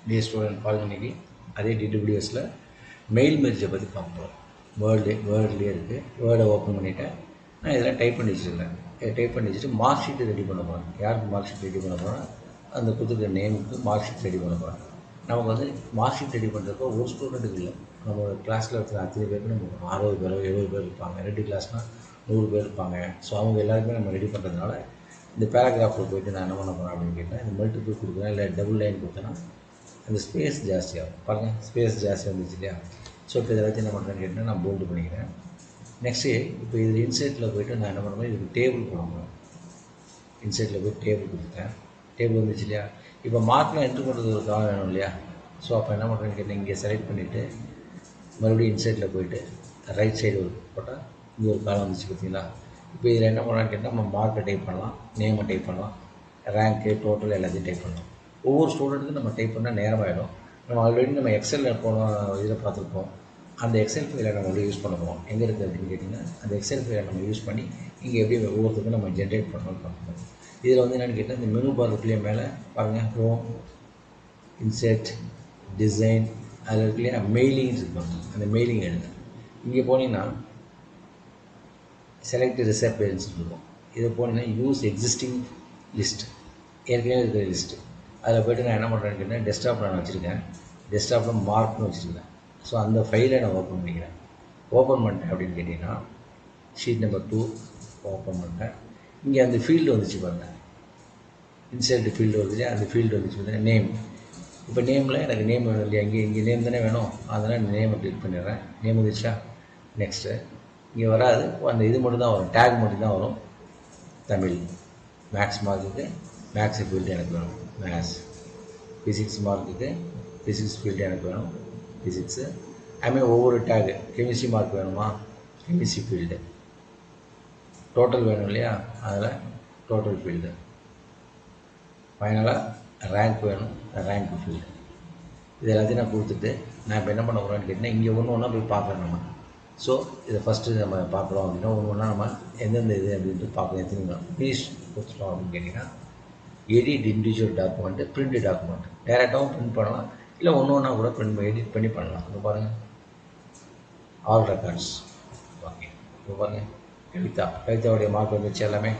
Dear student பாருங்க, இன்னைக்கு அதே DWSல மெயில் மெர்ஜை பற்றி பார்ப்போம். வேர்ட்லேயே இருக்குது. வேர்டை ஓப்பன் பண்ணிவிட்டேன். நான் இதெல்லாம் டைப் பண்ணி வச்சுருக்கேன். டைப் பண்ணி வச்சுட்டு மார்க் ஷீட்டு ரெடி பண்ண போகிறேன். யாருக்கு மார்க் ஷீட் ரெடி பண்ண போகிறேன்? அந்த கொடுத்துருக்க நேமுக்கு மார்க் ஷீட் ரெடி பண்ண போகிறேன். நமக்கு வந்து மார்க் ஷீட் ரெடி பண்ணுறப்போ ஒரு ஸ்டூடெண்ட்டுக்கு இல்லை, நம்மளோட கிளாஸில் இருக்கிற அத்தனை பேருக்கு நம்ம 60 பேரோ 70 பேர் இருப்பாங்க. 2 கிளாஸ்னால் 100 பேர் இருப்பாங்க. ஸோ அவங்க எல்லாருக்குமே நம்ம ரெடி பண்ணுறதுனால இந்த பேராகிராஃபில் போய்ட்டு நான் என்ன பண்ண போகிறேன் அப்படின்னு கேட்டேன். இந்த மல்டிபிள் கொடுக்குறேன், இல்லை டபுள் லைன் கொடுத்தேன்னா அந்த ஸ்பேஸ் ஜாஸ்தியாகும். பாருங்கள், ஸ்பேஸ் ஜாஸ்தியாக இருந்துச்சு இல்லையா? ஸோ இப்போ இதை வச்சு என்ன பண்ணுறேன்னு கேட்டால் நான் போல்டு பண்ணிக்கிறேன். நெக்ஸ்ட்டு இப்போ இதில் இன்சைட்டில் போய்ட்டு நான் என்ன பண்ணுறேன், இதுக்கு டேபிள் போடணும். இன்சைட்டில் போய் டேபிள் கொடுத்தேன். டேபிள் வந்துச்சு இல்லையா? இப்போ மார்க்கில் என்ட்ரு பண்ணுறது ஒரு காலம் வேணும் இல்லையா? ஸோ அப்போ என்ன பண்ணுறேன்னு கேட்டால் இங்கே செலக்ட் பண்ணிவிட்டு மறுபடியும் இன்சைட்டில் போய்ட்டு ரைட் சைடு ஒரு போட்டால் இங்கே ஒரு காலம் வந்துச்சு பார்த்தீங்களா? இப்போ இதில் என்ன பண்ணலான்னு கேட்டால் நம்ம மார்க்கை டைப் பண்ணலாம், நேமை டைப் பண்ணலாம், ரேங்க்கு, டோட்டல் எல்லாத்தையும் டைப் பண்ணலாம். ஒவ்வொரு ஸ்டூடெண்ட்டுக்கும் நம்ம டைப் பண்ணால் நேரமாகிடும். நம்ம ஆல்ரெடி நம்ம எக்ஸலில் போனோம், இதில் பார்த்துருப்போம். அந்த எக்ஸல் ஃபைலை நம்ம வந்து யூஸ் பண்ண போகிறோம். எங்கே இருக்குது அப்படின்னு கேட்டிங்கன்னா, அந்த எக்ஸல் ஃபைலை நம்ம யூஸ் பண்ணி இங்கே எப்படி ஒவ்வொருத்துக்கும் நம்ம ஜென்ரேட் பண்ணணும்னு பார்க்கணும். இதில் வந்து என்னென்னு கேட்டால், இந்த மெனு பார் இருக்குல்லையே மேலே பாருங்கள், ஹோம், இன்செர்ட், டிசைன், அதில் இருக்குல்லையா மெயிலிங் இருக்கும். அந்த மெயிலிங் எடுங்க. இங்கே போனீங்கன்னா செலக்ட் ரிசப்ஷன்ஸ் இருக்கும். இதை போனீங்கன்னா யூஸ் எக்ஸிஸ்டிங் லிஸ்ட், ஏற்கனவே இருக்கிற லிஸ்ட்டு. அதில் போய்ட்டு நான் என்ன பண்ணுறேன்னு கேட்டால், டெஸ்க்டாப்பில் நான் வச்சுருக்கேன். டெஸ்க்டாப்பில் மார்க்னு வச்சுருக்கேன். ஸோ அந்த ஃபைலை நான் ஓப்பன் பண்ணிக்கிறேன். ஓப்பன் பண்ணிட்டேன் அப்படின்னு கேட்டிங்கன்னா, ஷீட் நம்பர் 2 ஓப்பன் பண்ணிட்டேன். இங்கே அந்த ஃபீல்டு வந்துச்சு பாருங்கள், இன்சர்ட் ஃபீல்டு வந்துச்சு. அந்த ஃபீல்டு வந்துச்சு பார்த்தீங்கன்னா நேம். இப்போ நேமில் எனக்கு நேம் வேணும் இல்லையா? இங்கே நேம் தானே வேணும். அதனால் நேமை கிளிக் பண்ணிடுறேன். நேம் வந்துச்சா? நெக்ஸ்ட்டு இங்கே வராது, அந்த இது மட்டும் தான் வரும், டேக் மட்டும் தான் வரும். தமிழ். மேக்ஸ் மார்க்குக்கு மேக்ஸ் ஃபீல்டு எனக்கு வேணும், மேக்ஸ். ஃபிசிக்ஸ் மார்க்குக்கு ஃபிசிக்ஸ் ஃபீல்டு எனக்கு வேணும், ஃபிசிக்ஸு. அதுமாதிரி ஒவ்வொரு டேகு. கெமிஸ்ட்ரி மார்க் வேணுமா? Chemistry field. டோட்டல் வேணும் இல்லையா? அதில் டோட்டல் ஃபீல்டு. ஃபைனலாக ரேங்க் வேணும், ரேங்க் ஃபீல்டு. இது எல்லாத்தையும் நான் கொடுத்துட்டு நான் இப்போ என்ன பண்ண போகிறேன்னு கேட்டிங்கன்னா, இங்கே ஒன்று ஒன்றா போய் பார்க்குறேன் நம்ம. ஸோ இதை ஃபஸ்ட்டு நம்ம பார்க்குறோம் அப்படின்னா ஒன்று ஒன்றா நம்ம எந்தெந்த இது அப்படின்ட்டு பார்க்கலாம். எத்தனை ப்ளீஸ் கொடுத்துட்டோம் அப்படின்னு கேட்டிங்கன்னா, edit individual document, print document. டேரெக்டாகவும் பிரிண்ட் பண்ணலாம், இல்லை ஒன்று ஒன்றா கூட எடிட் பண்ணி பண்ணலாம். இப்போ பாருங்கள், ஆல் ரெக்கார்ட்ஸ். ஓகே, இப்போ பாருங்கள், கவிதாவுடைய மார்க் வந்துச்சு, எல்லாமே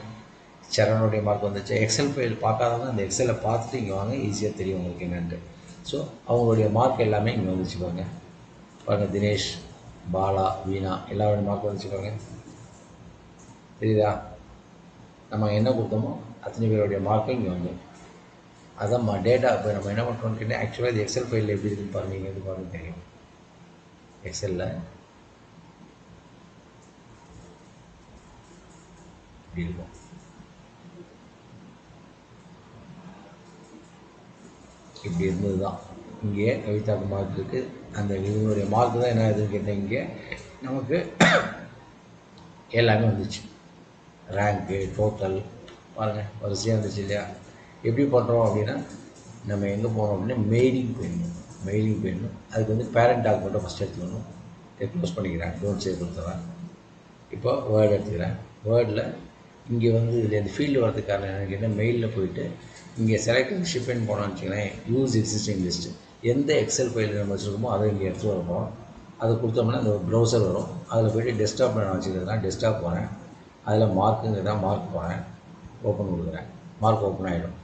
சரணுடைய மார்க் வந்துச்சு. எக்ஸல் ஃபைல் பார்க்காதவங்க அந்த எக்ஸலை பார்த்துட்டு இங்கே வாங்க, ஈஸியாக தெரியும் உங்களுக்கு என்னென்ட்டு. ஸோ அவங்களுடைய மார்க் எல்லாமே இங்கே வந்துச்சு பாருங்கள். தினேஷ், பாலா, வீணா எல்லாருடைய மார்க் வந்துச்சுக்கோங்க. தெரியுதா? நம்ம என்ன கொடுத்தோமோ அத்தனை பேருடைய மார்க்கும் இங்கே வந்துடும். அதான் டேட்டா. இப்போ நம்ம என்ன பண்ணுறோம்னு கேட்டால், ஆக்சுவலாக இது எக்ஸல் ஃபைலில் எப்படி இருக்குன்னு பாருங்கள். இங்கே இருந்து பாருங்கள், தெரியும். எக்ஸலில் இப்படி இருக்கும். இப்படி இருந்தது தான். இங்கே கவிதாவுக்கு மார்க் இருக்குது. அந்த இவங்களுடைய மார்க் தான் என்ன ஆகுதுன்னு கேட்டால், இங்கே நமக்கு எல்லாமே வந்துச்சு. ரேங்க்கு, டோட்டல் பாருங்கள், வரிசையாக இருந்துச்சு இல்லையா? எப்படி பண்ணுறோம் அப்படின்னா, நம்ம எங்கே போகிறோம் அப்படின்னா மெயிலிங் போயிடணும். அதுக்கு வந்து பேரண்ட் டாக்குமெண்ட்டை ஃபஸ்ட் எடுத்துக்கணும். இதை க்ளோஸ் பண்ணிக்கிறேன், டோன்ட் சேவ் கொடுத்துறேன். இப்போ வேர்டு எடுத்துக்கிறேன். வேர்டில் இங்கே வந்து இதில் இந்த ஃபீல்டு வரதுக்கான எனக்கு என்ன, மெயிலில் போயிட்டு இங்கே செலக்ட் ஷிப்னு போனோம்னு வச்சுக்கிறேன். Use existing list. எந்த எக்ஸல் ஃபைல் நம்ம வச்சுருக்கோமோ அதை இங்கே எடுத்து வரப்போம். அதை கொடுத்தோம்னா இந்த ப்ரௌசர் வரும். அதில் போய்ட்டு டெஸ்க்டாப்பில் நான் வச்சுக்கிறதுனா டெஸ்க்டாப் போகிறேன். அதில் மார்க்குங்கிறதா மார்க் போகிறேன், ஓப்பன் கொடுக்குறேன். மார்க் ஓப்பன் ஆகிடும்.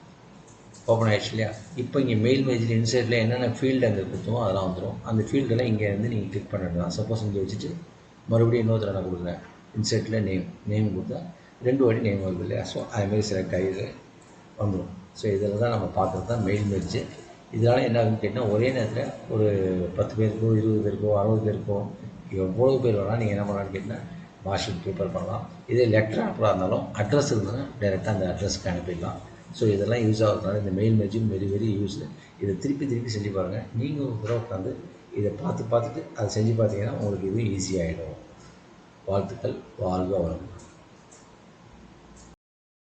ஓப்பன் ஆகிடுச்சு இல்லையா? இப்போ இங்கே மெயில் மெஜில் இன்சைட்டில் என்னென்ன ஃபீல்டு அங்கே கொடுத்தோமோ அதெல்லாம் வந்துடும். அந்த ஃபீல்டெல்லாம் இங்கே வந்து நீங்கள் கிளிக் பண்ணிட்டு தான். சப்போஸ் இங்கே வச்சுட்டு மறுபடியும் இன்னொருத்தர நான் கொடுக்குறேன். இன்சைட்டில் நேம் கொடுத்தா 2 வாட்டி நேம் வருது இல்லையா? ஸோ அதுமாரி செலக்ட் ஆகி வந்துடும். ஸோ இதில் தான் நம்ம பார்க்குறது தான் மெயில் மெர்ஜ். இதனால் என்ன ஆகுதுன்னு கேட்டால், ஒரே நேரத்தில் ஒரு 10 பேருக்கோ 20 பேருக்கோ 60 பேருக்கோ எவ்வளோ பேர் வேணால் நீங்கள் என்ன பண்ணலான்னு கேட்டால் மார்க் ஷீட் ப்ரிப்பேர் பண்ணலாம். இதே லெட்டர் அனுப்புறா இருந்தாலும் அட்ரஸ் இருந்ததுன்னா டைரெக்டாக அந்த அட்ரஸ்க்கு அனுப்பிடலாம். ஸோ இதெல்லாம் யூஸ் ஆகிறதுனால இந்த mail merging very very use. இதை திருப்பி செஞ்சு பாருங்கள். நீங்கள் ஒரு தடவை உட்காந்து இதை பார்த்துட்டு அதை செஞ்சு பார்த்தீங்கன்னா உங்களுக்கு இது ஈஸியாகிடும். வாழ்த்துக்கள். வாழ்க வளமுடன்.